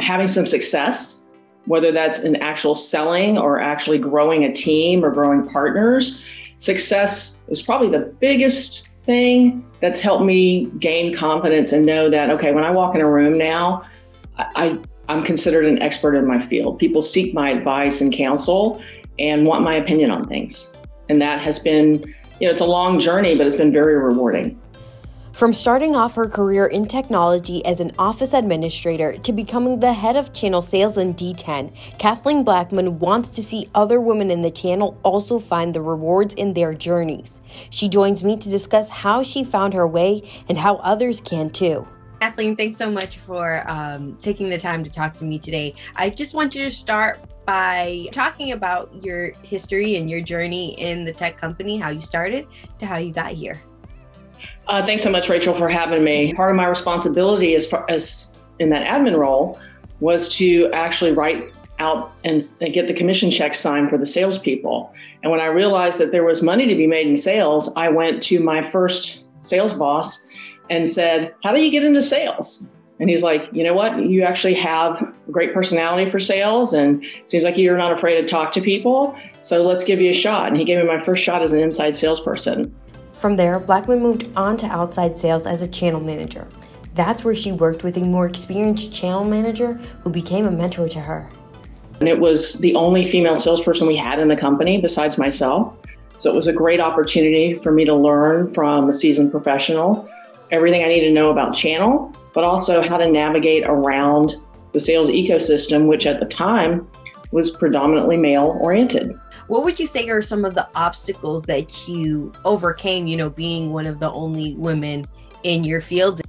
having some success, whether that's in actual selling or actually growing a team or growing partners. Success is probably the biggest thing that's helped me gain confidence and know that, okay, when I walk in a room now, I'm considered an expert in my field. People seek my advice and counsel and want my opinion on things. And that has been, it's a long journey, but it's been very rewarding. From starting off her career in technology as an office administrator to becoming the head of channel sales in DTEN, Kathleen Blackmon wants to see other women in the channel also find the rewards in their journeys. She joins me to discuss how she found her way and how others can too. Kathleen, thanks so much for taking the time to talk to me today. I just want you to start by talking about your history and your journey in the tech company, how you started to how you got here. Thanks so much, Rachel, for having me. Part of my responsibility as in that admin role was to actually write out and get the commission check signed for the salespeople. And when I realized that there was money to be made in sales, I went to my first sales boss and said, "How do you get into sales?" And he's like, "You know what? You actually have a great personality for sales, and it seems like you're not afraid to talk to people. So let's give you a shot." And he gave me my first shot as an inside salesperson. From there, Blackmon moved on to outside sales as a channel manager. That's where she worked with a more experienced channel manager who became a mentor to her. And it was the only female salesperson we had in the company besides myself. So it was a great opportunity for me to learn from a seasoned professional everything I needed to know about channel, but also how to navigate around the sales ecosystem, which at the time was predominantly male oriented. What would you say are some of the obstacles that you overcame, being one of the only women in your field?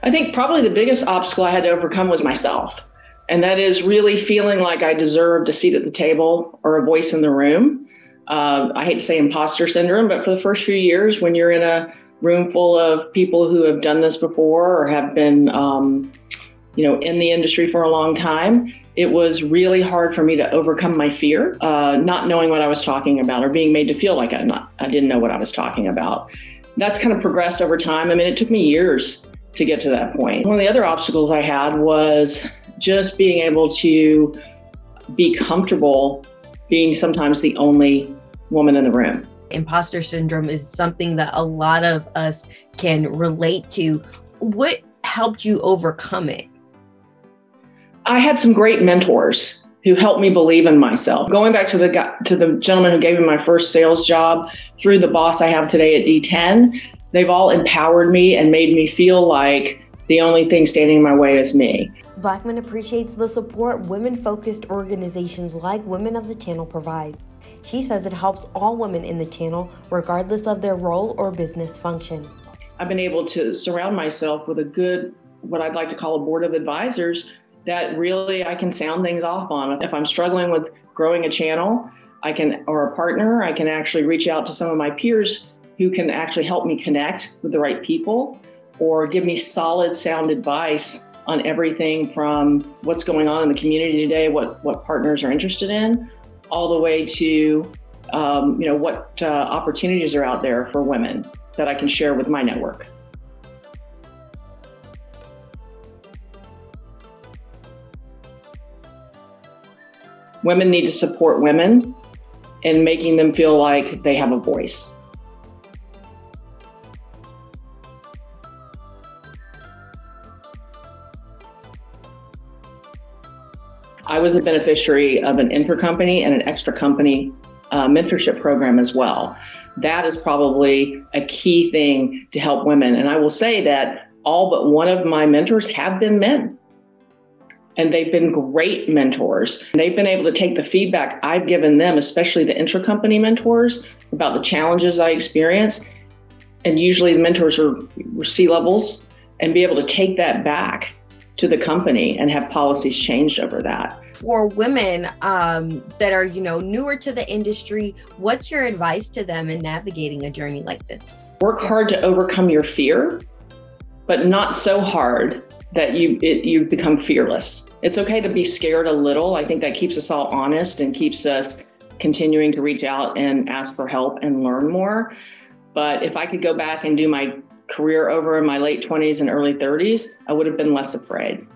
I think probably the biggest obstacle I had to overcome was myself. And that is really feeling like I deserved a seat at the table or a voice in the room. I hate to say imposter syndrome, but for the first few years, when you're in a room full of people who have done this before or have been, in the industry for a long time, it was really hard for me to overcome my fear, not knowing what I was talking about or being made to feel like I didn't know what I was talking about. That's kind of progressed over time. I mean, it took me years to get to that point. One of the other obstacles I had was just being able to be comfortable being sometimes the only woman in the room. Imposter syndrome is something that a lot of us can relate to. What helped you overcome it? I had some great mentors who helped me believe in myself. Going back to the gentleman who gave me my first sales job through the boss I have today at D10, they've all empowered me and made me feel like the only thing standing in my way is me. Blackmon appreciates the support women-focused organizations like Women of the Channel provide. She says it helps all women in the channel, regardless of their role or business function. I've been able to surround myself with a good, what I'd like to call a board of advisors that really I can sound things off on. If I'm struggling with growing a channel, or a partner, I can actually reach out to some of my peers who can actually help me connect with the right people or give me solid sound advice on everything from what's going on in the community today, what partners are interested in, all the way to what opportunities are out there for women that I can share with my network. Women need to support women in making them feel like they have a voice. I was a beneficiary of an intercompany and an extra-company mentorship program as well. That is probably a key thing to help women. And I will say that all but one of my mentors have been men. And they've been great mentors. They've been able to take the feedback I've given them, especially the intra-company mentors, about the challenges I experience. And usually the mentors were C-levels, and be able to take that back to the company and have policies changed over that. For women that are, newer to the industry, what's your advice to them in navigating a journey like this? Work hard to overcome your fear, but not so hard that you become fearless. It's okay to be scared a little. I think that keeps us all honest and keeps us continuing to reach out and ask for help and learn more. But if I could go back and do my career over in my late 20s and early 30s, I would have been less afraid.